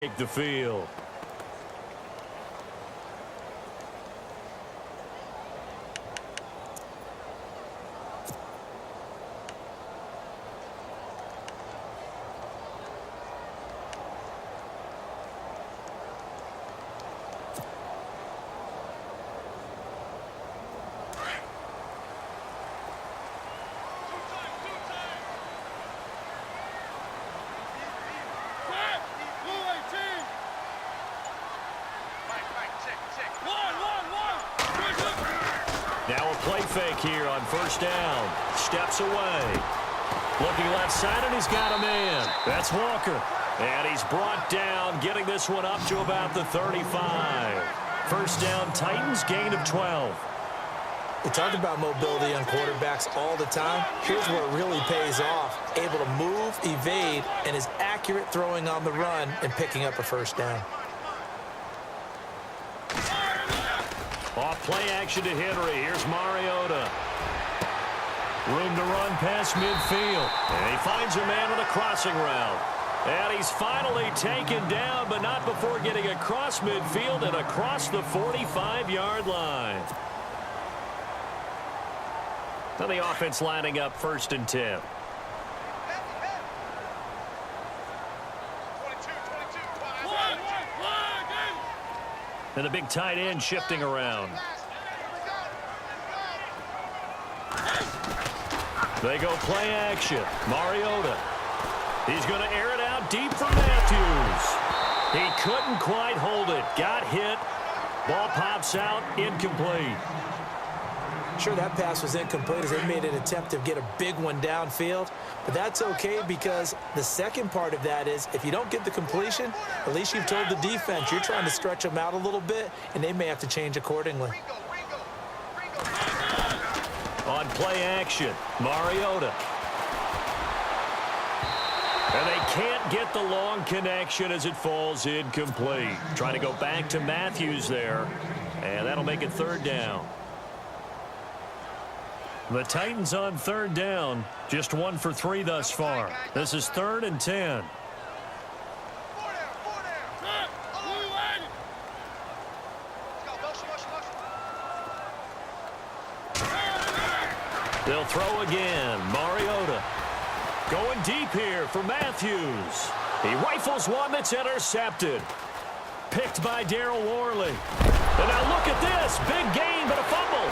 take the field. Now a play fake here on first down. Steps away. Looking left side, and he's got a man. That's Walker. And he's brought down, getting this one up to about the 35. First down, Titans, gain of 12. We talk about mobility on quarterbacks all the time. Here's where it really pays off. Able to move, evade, and is accurate throwing on the run and picking up a first down. Off play action to Henry. Here's Mariota. Room to run past midfield. And he finds a man on a crossing route. And he's finally taken down, but not before getting across midfield and across the 45-yard line. Now the offense lining up first and 10. And the big tight end shifting around. They go play action. Mariota. He's going to air it out deep for Matthews. He couldn't quite hold it. Got hit. Ball pops out. Incomplete. Sure, that pass was incomplete as they made an attempt to get a big one downfield. But that's okay because the second part of that is if you don't get the completion, at least you've told the defense you're trying to stretch them out a little bit, and they may have to change accordingly. On play action, Mariota. And they can't get the long connection as it falls incomplete. Trying to go back to Matthews there, and that'll make it third down. The Titans on third down, just 1 for 3 thus far. This is 3rd and 10. They'll throw again. Mariota going deep here for Matthews. He rifles one that's intercepted. Picked by Darryl Worley. And now look at this. Big gain, but a fumble.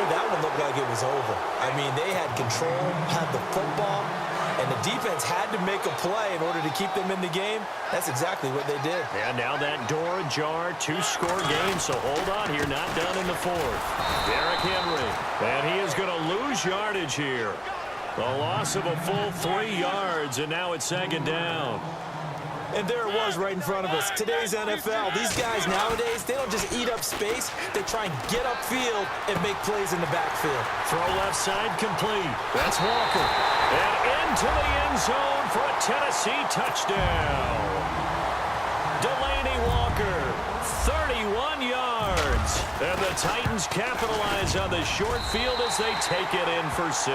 That one looked like it was over. I mean, they had control, had the football, and the defense had to make a play in order to keep them in the game. That's exactly what they did. And now that door ajar, 2-score game, so hold on here, not done in the 4th. Derrick Henry, and he is going to lose yardage here. The loss of a full 3 yards, and now it's 2nd down. And there it was right in front of us. Today's NFL, these guys nowadays, they don't just eat up space. They try and get upfield and make plays in the backfield. Throw left side complete. That's Walker. And into the end zone for a Tennessee touchdown. Delaney Walker, 31 yards. And the Titans capitalize on the short field as they take it in for 6.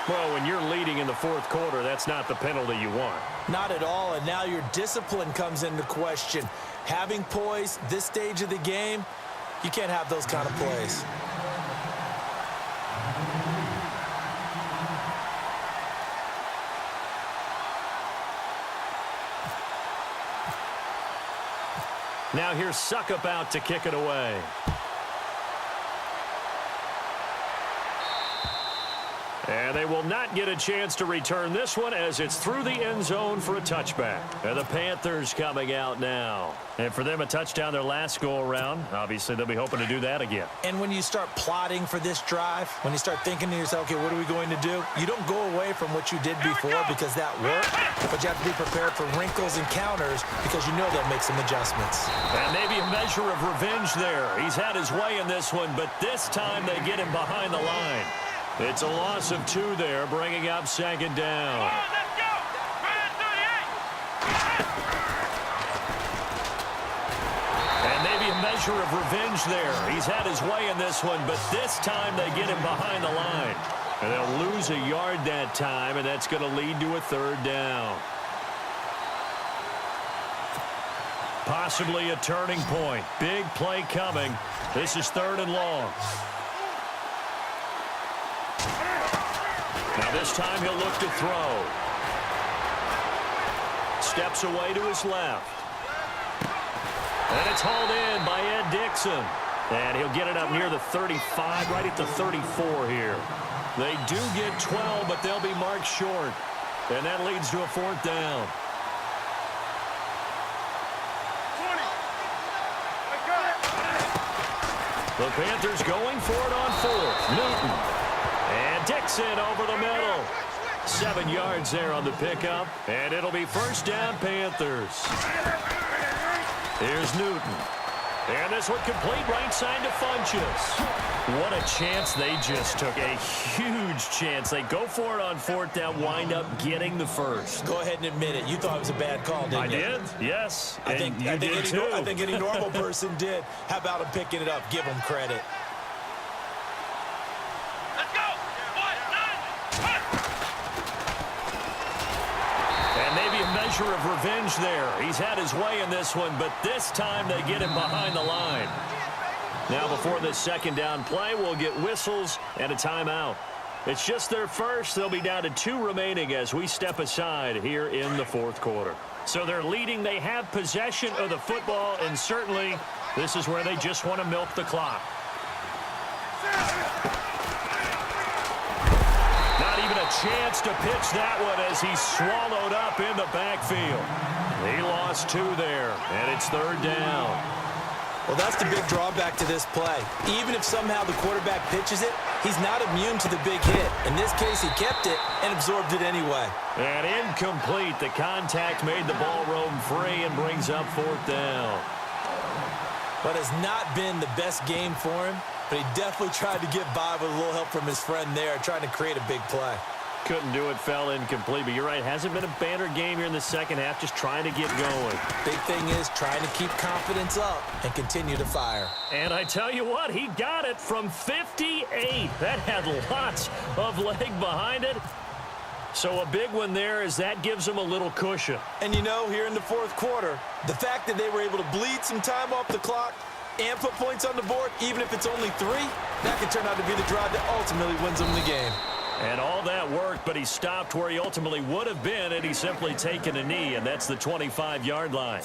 Well, when you're leading in the 4th quarter, that's not the penalty you want. Not at all, and now your discipline comes into question. Having poise this stage of the game, you can't have those kind of plays. Now here's Suckup out to kick it away. And they will not get a chance to return this one as it's through the end zone for a touchback. And the Panthers coming out now. And for them, a touchdown their last go-around. Obviously, they'll be hoping to do that again. And when you start plotting for this drive, when you start thinking to yourself, okay, what are we going to do? You don't go away from what you did before because that worked, but you have to be prepared for wrinkles and counters because you know they'll make some adjustments. And maybe a measure of revenge there. He's had his way in this one, but this time they get him behind the line. It's a loss of 2 there, bringing up 2nd down. And measure of revenge there. He's had his way in this one, but this time they get him behind the line. And they'll lose a yard that time, and that's going to lead to a third down. Possibly a turning point. Big play coming. This is 3rd and long. Now this time he'll look to throw. Steps away to his left. And it's hauled in by Ed Dixon. And he'll get it up near the 35, right at the 34 here. They do get 12, but they'll be marked short. And that leads to a 4th down. The Panthers going for it on 4th. Newton. And Dixon over the middle. 7 yards there on the pickup. And it'll be 1st down Panthers. Here's Newton. And this one complete right side to Funchess. What a chance they just took. A huge chance. They go for it on 4th down, wind up getting the first. Go ahead and admit it. You thought it was a bad call, didn't you? I did, yes. I think any normal person did. How about him picking it up? Give him credit. Let's go! And maybe a measure of revenge there. He's had his way in this one, but this time they get him behind the line. Now before this 2nd down play, we'll get whistles and a timeout. It's just their first. They'll be down to 2 remaining as we step aside here in the 4th quarter. So they're leading. They have possession of the football, and certainly this is where they just want to milk the clock. Not even a chance to pitch that one as he's swallowed up in the backfield. He lost 2 there, and it's 3rd down. Well, that's the big drawback to this play. Even if somehow the quarterback pitches it, he's not immune to the big hit. In this case, he kept it and absorbed it anyway. And incomplete. The contact made the ball roam free and brings up 4th down. But has not been the best game for him, but he definitely tried to get by with a little help from his friend there, trying to create a big play. Couldn't do it, fell incomplete. But you're right, hasn't been a banner game here in the 2nd half, just trying to get going. Big thing is trying to keep confidence up and continue to fire. And I tell you what, he got it from 58. That had lots of leg behind it. So a big one there as that gives him a little cushion. And you know, here in the 4th quarter, the fact that they were able to bleed some time off the clock and put points on the board, even if it's only 3, that could turn out to be the drive that ultimately wins them the game. And all that worked, but he stopped where he ultimately would have been had he simply taken a knee, and that's the 25-yard line.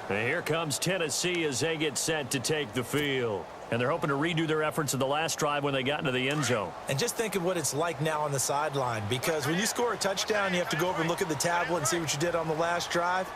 And here comes Tennessee as they get set to take the field. And they're hoping to redo their efforts in the last drive when they got into the end zone. And just think of what it's like now on the sideline, because when you score a touchdown, you have to go over and look at the tablet and see what you did on the last drive.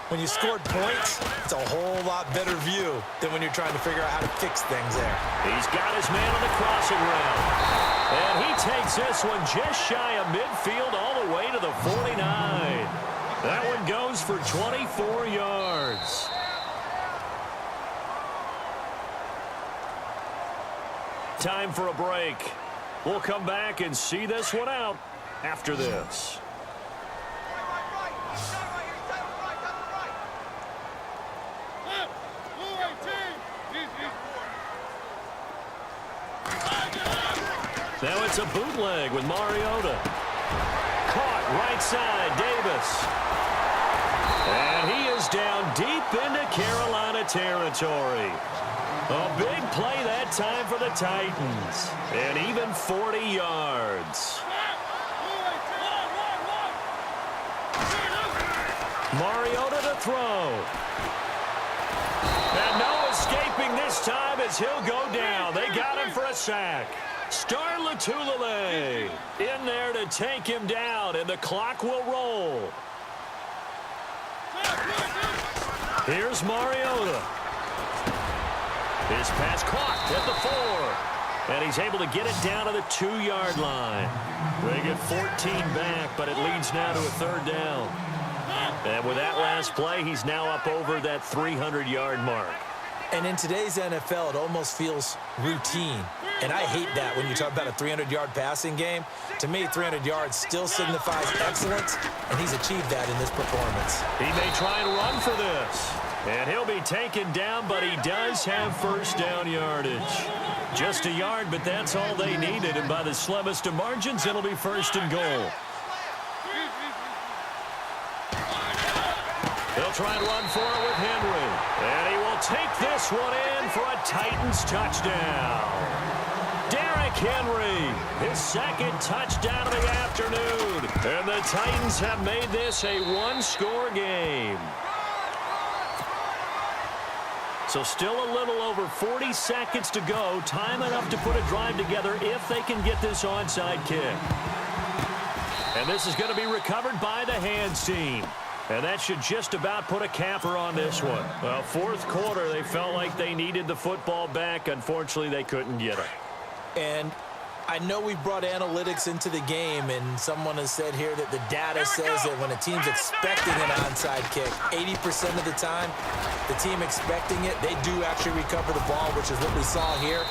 When you scored points, it's a whole lot better view than when you're trying to figure out how to fix things there. He's got his man on the crossing route. And he takes this one just shy of midfield all the way to the 49. That one goes for 24 yards. Time for a break. We'll come back and see this one out after this. Now it's a bootleg with Mariota. Caught right side, Davis. And he is down deep into Carolina territory. A big play that time for the Titans. And even 40 yards. Mariota to throw. And no escaping this time as he'll go down. They got him for a sack. Star Lotulelei in there to take him down, and the clock will roll. Here's Mariota. His pass caught at the 4. And he's able to get it down to the 2-yard line. They get 14 back, but it leads now to a 3rd down. And with that last play, he's now up over that 300-yard mark. And in today's NFL, it almost feels routine. And I hate that when you talk about a 300-yard passing game. To me, 300 yards still signifies excellence, and he's achieved that in this performance. He may try and run for this. And he'll be taken down, but he does have first down yardage. Just a yard, but that's all they needed. And by the slimmest of margins, it'll be first and goal. They'll try and run for it with Henry. And he will take this one in for a Titans touchdown. Derrick Henry, his second touchdown of the afternoon. And the Titans have made this a one-score game. So still a little over 40 seconds to go. Time enough to put a drive together if they can get this onside kick. And this is going to be recovered by the hands team. And that should just about put a capper on this one. Well, fourth quarter, they felt like they needed the football back. Unfortunately, they couldn't get it. And I know we brought analytics into the game, and someone has said here that the data says that when a team's expecting an onside kick, 80% of the time, the team expecting it, they do actually recover the ball, which is what we saw here.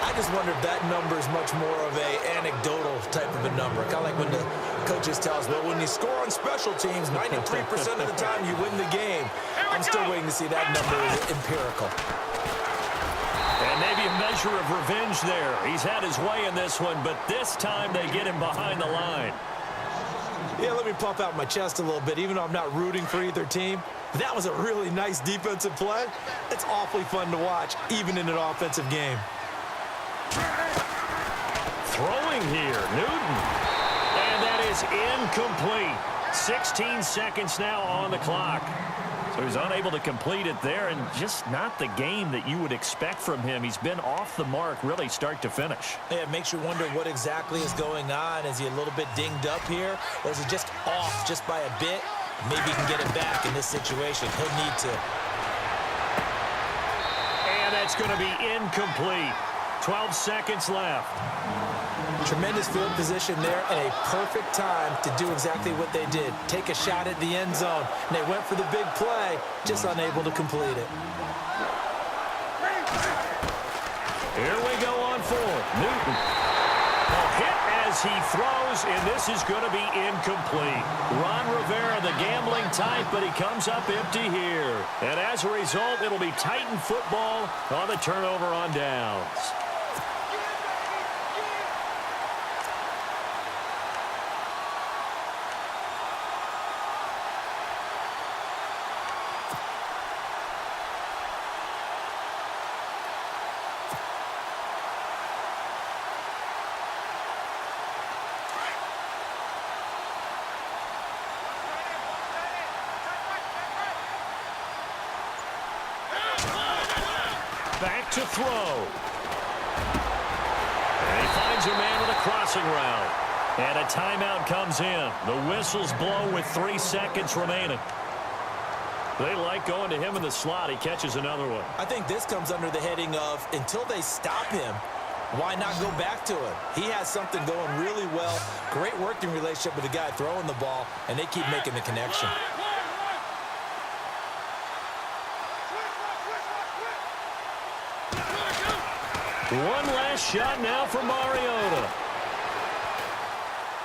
I just wonder if that number is much more of a anecdotal type of a number. Kind of like when the coaches tell us, well, when you score on special teams, 93% of the time you win the game. I'm still waiting to see that number is empirical. And maybe a measure of revenge there. He's had his way in this one, but this time they get him behind the line. Yeah, let me puff out my chest a little bit, even though I'm not rooting for either team. That was a really nice defensive play. It's awfully fun to watch, even in an offensive game. Throwing here, Newton. And that is incomplete. 16 seconds now on the clock. So he's unable to complete it there, and just not the game that you would expect from him. He's been off the mark really start to finish. Yeah, it makes you wonder what exactly is going on. Is he a little bit dinged up here, or is he just off just by a bit? Maybe he can get it back in this situation. He'll need to. And that's going to be incomplete. 12 seconds left. Tremendous field position there and a perfect time to do exactly what they did. Take a shot at the end zone. And they went for the big play, just unable to complete it. Here we go on fourth. Newton. A hit as he throws, and this is going to be incomplete. Ron Rivera, the gambling type, but he comes up empty here. And as a result, it'll be Titan football on the turnover on downs. Back to throw. And he finds a man with a crossing route. And a timeout comes in. The whistles blow with 3 seconds remaining. They like going to him in the slot. He catches another one. I think this comes under the heading of until they stop him, why not go back to him? He has something going really well. Great working relationship with the guy throwing the ball, and they keep making the connection. One last shot now for Mariota.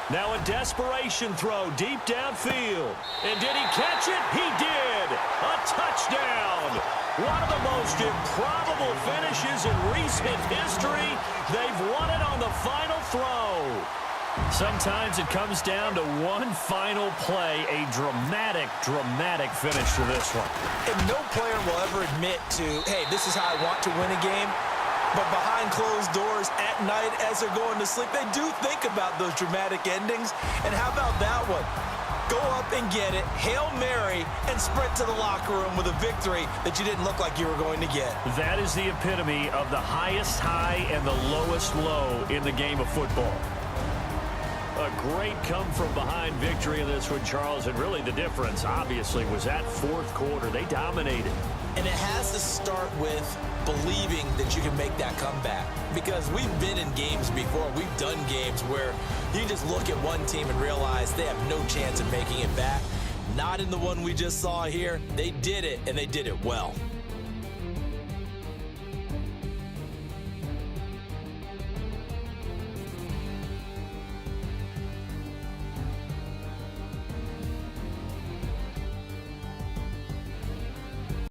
Now a desperation throw deep downfield. And did he catch it? He did. A touchdown. One of the most improbable finishes in recent history. They've won it on the final throw. Sometimes it comes down to one final play, a dramatic, dramatic finish to this one. And no player will ever admit to, hey, this is how I want to win a game. But behind closed doors at night as they're going to sleep, they do think about those dramatic endings. And how about that one? Go up and get it, Hail Mary, and sprint to the locker room with a victory that you didn't look like you were going to get. That is the epitome of the highest high and the lowest low in the game of football. A great come-from-behind victory in this one, Charles, and really the difference, obviously, was that fourth quarter. They dominated. And it has to start with believing that you can make that comeback. Because we've been in games before. We've done games where you just look at one team and realize they have no chance of making it back. Not in the one we just saw here. They did it, and they did it well.